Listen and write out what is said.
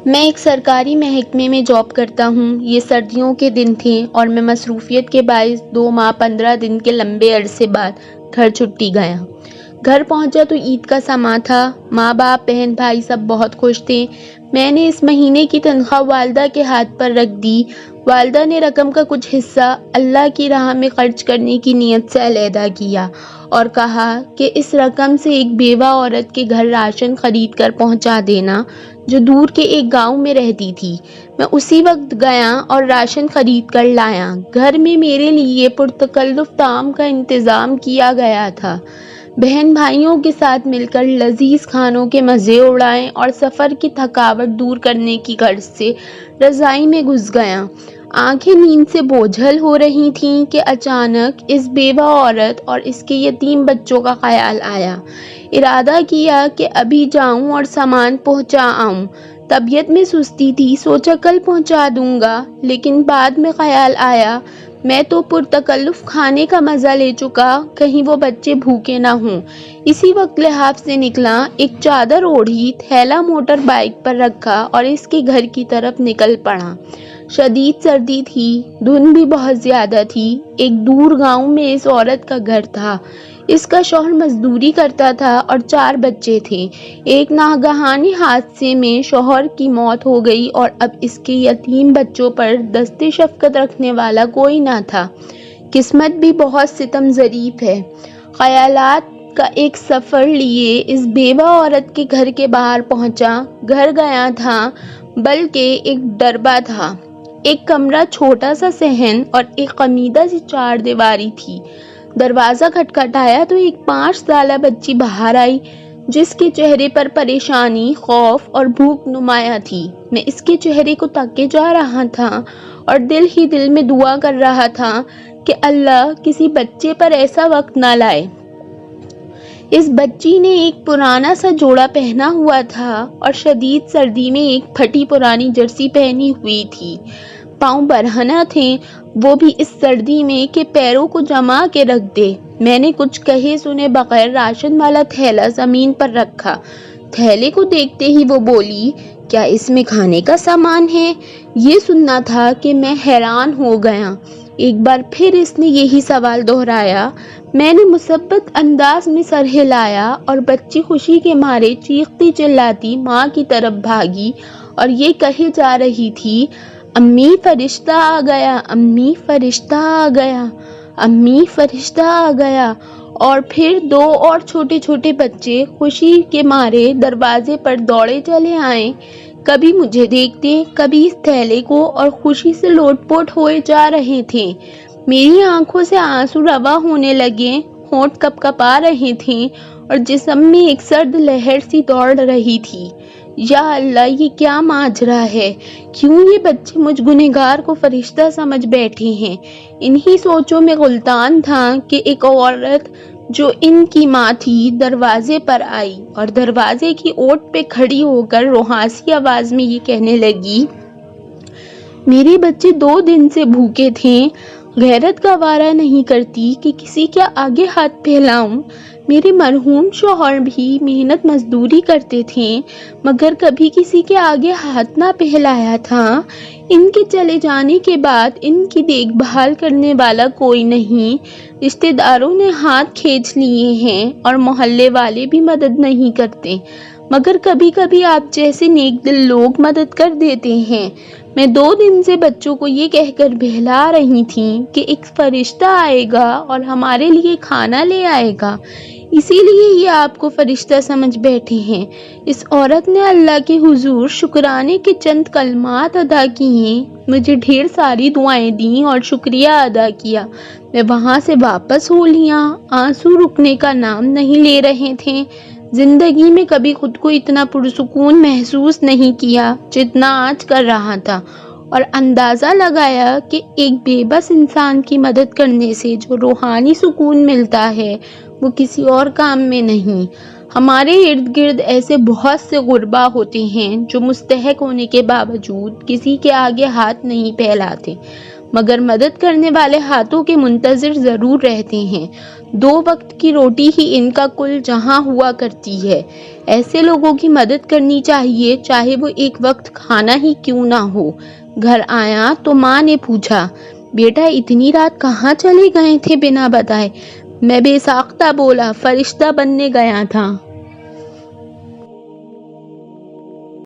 میں ایک سرکاری محکمے میں جاب کرتا ہوں۔ یہ سردیوں کے دن تھے اور میں مصروفیت کے باعث 2 ماہ 15 دن کے لمبے عرصے بعد گھر چھٹی گیا۔ گھر پہنچا تو عید کا سماں تھا۔ ماں باپ بہن بھائی سب بہت خوش تھے۔ میں نے اس مہینے کی تنخواہ والدہ کے ہاتھ پر رکھ دی۔ والدہ نے رقم کا کچھ حصہ اللہ کی راہ میں خرچ کرنے کی نیت سے علیحدہ کیا اور کہا کہ اس رقم سے ایک بیوہ عورت کے گھر راشن خرید کر پہنچا دینا جو دور کے ایک گاؤں میں رہتی تھی۔ میں اسی وقت گیا اور راشن خرید کر لایا۔ گھر میں میرے لیے پرتکلف طعام کا انتظام کیا گیا تھا۔ بہن بھائیوں کے ساتھ مل کر لذیذ کھانوں کے مزے اڑائے اور سفر کی تھکاوٹ دور کرنے کی غرض سے رضائی میں گھس گیا۔ آنکھیں نیند سے بوجھل ہو رہی تھیں کہ اچانک اس بیوہ عورت اور اس کے یتیم بچوں کا خیال آیا۔ ارادہ کیا کہ ابھی جاؤں اور سامان پہنچا آؤں۔ طبیعت میں سستی تھی، سوچا کل پہنچا دوں گا، لیکن بعد میں خیال آیا میں تو پرتکلف کھانے کا مزہ لے چکا، کہیں وہ بچے بھوکے نہ ہوں۔ اسی وقت لحاف سے نکلا، ایک چادر اوڑھی، تھیلا موٹر بائیک پر رکھا اور اس کے گھر کی طرف نکل پڑا۔ شدید سردی تھی، دھند بھی بہت زیادہ تھی۔ ایک دور گاؤں میں اس عورت کا گھر تھا۔ اس کا شوہر مزدوری کرتا تھا اور 4 بچے تھے۔ ایک ناگہانی حادثے میں شوہر کی موت ہو گئی اور اب اس کے یتیم بچوں پر دست شفقت رکھنے والا کوئی نہ تھا۔ قسمت بھی بہت ستم ظریف ہے۔ خیالات کا ایک سفر لیے اس بیوہ عورت کے گھر کے باہر پہنچا۔ گھر گیا تھا بلکہ ایک ڈربہ تھا۔ ایک کمرہ، چھوٹا سا صحن اور ایک قمیدہ سی 4 دیواری تھی۔ دروازہ کھٹکھٹایا تو ایک 5 سالہ بچی باہر آئی جس کے چہرے پر پریشانی، خوف اور بھوک نمایاں تھی۔ میں اس کے چہرے کو تاکے جا رہا تھا اور دل ہی دل میں دعا کر رہا تھا کہ اللہ کسی بچے پر ایسا وقت نہ لائے۔ اس بچی نے ایک پرانا سا جوڑا پہنا ہوا تھا اور شدید سردی میں ایک پھٹی پرانی جرسی پہنی ہوئی تھی۔ پاؤں برہنہ تھے، وہ بھی اس سردی میں کہ پیروں کو جما کے رکھ دے۔ میں نے کچھ کہے سنے بغیر راشن والا تھیلا زمین پر رکھا۔ تھیلے کو دیکھتے ہی وہ بولی، کیا اس میں کھانے کا سامان ہے؟ یہ سننا تھا کہ میں حیران ہو گیا۔ ایک بار پھر اس نے یہی سوال دہرایا۔ میں نے مثبت انداز میں سر ہلایا اور بچی خوشی کے مارے چیختی چلاتی ماں کی طرف بھاگی اور یہ کہے جا رہی تھی، امی فرشتہ آ گیا، امی فرشتہ آ گیا، امی فرشتہ آ گیا۔ اور پھر 2 اور چھوٹے چھوٹے بچے خوشی کے مارے دروازے پر دوڑے چلے آئے، کبھی مجھے دیکھتے، کبھی اس تھیلے کو، اور خوشی سے لوٹ پوٹ ہوئے جا رہے تھے۔ میری آنکھوں سے آنسو رواں ہونے لگے، ہونٹ کپ کپا رہے تھے اور جسم میں ایک سرد لہر سی دوڑ رہی تھی۔ یا اللہ، یہ کیا ماجرا ہے؟ کیوں یہ بچے مجھ گنہگار کو فرشتہ سمجھ بیٹھے ہیں؟ انہی سوچوں میں غلطان تھا کہ ایک عورت جو ان کی ماں تھی دروازے پر آئی اور دروازے کی اوٹ پہ کھڑی ہو کر روحاسی آواز میں یہ کہنے لگی، میرے بچے 2 دن سے بھوکے تھے، غیرت کا وارہ نہیں کرتی کہ کسی کے آگے ہاتھ پھیلاؤں۔ میرے مرحوم شوہر بھی محنت مزدوری کرتے تھے مگر کبھی کسی کے آگے ہاتھ نہ پھیلایا تھا۔ ان کے چلے جانے کے بعد ان کی دیکھ بھال کرنے والا کوئی نہیں، رشتہ داروں نے ہاتھ کھینچ لیے ہیں اور محلے والے بھی مدد نہیں کرتے، مگر کبھی کبھی آپ جیسے نیک دل لوگ مدد کر دیتے ہیں۔ میں 2 دن سے بچوں کو یہ کہہ کر بہلا رہی تھی کہ ایک فرشتہ آئے گا اور ہمارے لیے کھانا لے آئے گا، اسی لیے یہ آپ کو فرشتہ سمجھ بیٹھے ہیں۔ اس عورت نے اللہ کے حضور شکرانے کے چند کلمات ادا کیے، مجھے ڈھیر ساری دعائیں دیں اور شکریہ ادا کیا۔ میں وہاں سے واپس ہو لیا، آنسو رکنے کا نام نہیں لے رہے تھے۔ زندگی میں کبھی خود کو اتنا پرسکون محسوس نہیں کیا جتنا آج کر رہا تھا، اور اندازہ لگایا کہ ایک بے بس انسان کی مدد کرنے سے جو روحانی سکون ملتا ہے وہ کسی اور کام میں نہیں۔ ہمارے ارد گرد ایسے بہت سے غربا ہوتے ہیں جو مستحق ہونے کے باوجود کسی کے آگے ہاتھ نہیں پھیلاتے، مگر مدد کرنے والے ہاتھوں کے منتظر ضرور رہتے ہیں۔ 2 وقت کی روٹی ہی ان کا کل جہاں ہوا کرتی ہے۔ ایسے لوگوں کی مدد کرنی چاہیے، چاہے وہ ایک وقت کھانا ہی کیوں نہ ہو۔ گھر آیا تو ماں نے پوچھا، بیٹا اتنی رات کہاں چلے گئے تھے بنا بتائے؟ میں بے ساختہ بولا، فرشتہ بننے گیا تھا۔